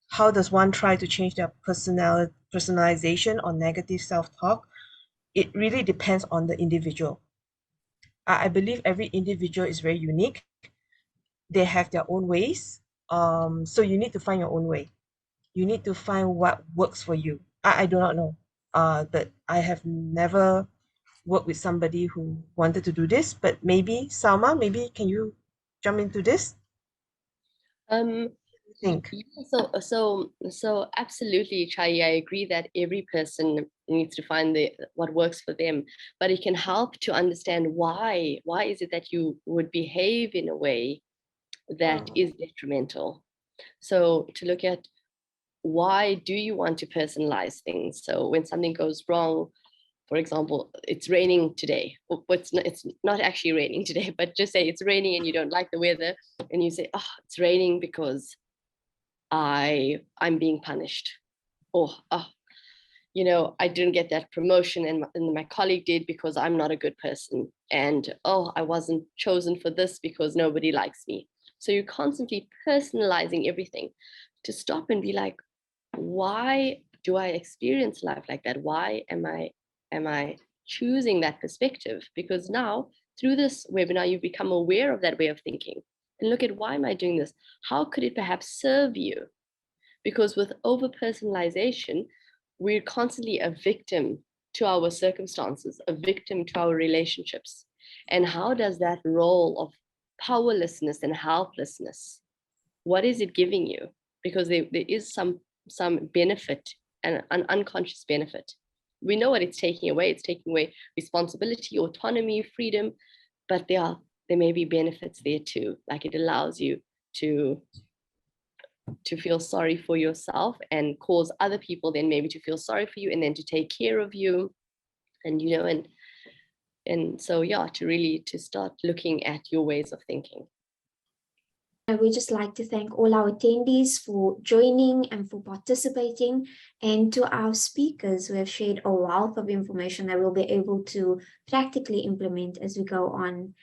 how does one try to change their personalization or negative self-talk. It really depends on the individual. I believe every individual is very unique. They have their own ways. So you need to find your own way. You need to find what works for you. I do not know. But I have never worked with somebody who wanted to do this. But maybe Salma, maybe can you jump into this? Um, I think. yeah, so absolutely, Chai. I agree that every person needs to find what works for them, but it can help to understand why. Why is it that you would behave in a way that Mm. is detrimental? So to look at, why do you want to personalize things? So when something goes wrong, for example, it's raining today. It's not actually raining today, but just say it's raining and you don't like the weather, and you say, "Oh, it's raining because I'm being punished," or "Oh, I didn't get that promotion and my colleague did because I'm not a good person. And, oh, I wasn't chosen for this because nobody likes me. So you're constantly personalizing everything. To stop and be like, why do I experience life like that? Why am I choosing that perspective? Because now through this webinar, you've become aware of that way of thinking. And look at, why am I doing this? How could it perhaps serve you? Because with over personalization, we're constantly a victim to our circumstances, a victim to our relationships. And how does that role of powerlessness and helplessness, what is it giving you? Because there is some benefit, and an unconscious benefit. We know what it's taking away. It's taking away responsibility, autonomy, freedom, but there may be benefits there too. Like, it allows you to feel sorry for yourself and cause other people then maybe to feel sorry for you and then to take care of you. And and so, yeah, to start looking at your ways of thinking. I would just like to thank all our attendees for joining and for participating, and to our speakers who have shared a wealth of information that we'll be able to practically implement as we go on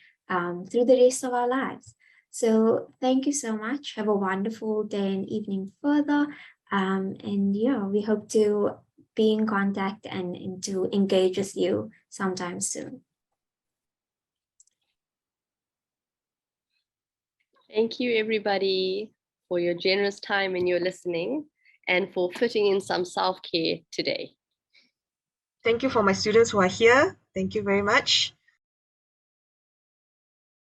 through the rest of our lives. So thank you so much. Have a wonderful day and evening further. And yeah, we hope to be in contact and to engage with you sometime soon. Thank you, everybody, for your generous time and your listening, and for fitting in some self-care today. Thank you for my students who are here. Thank you very much.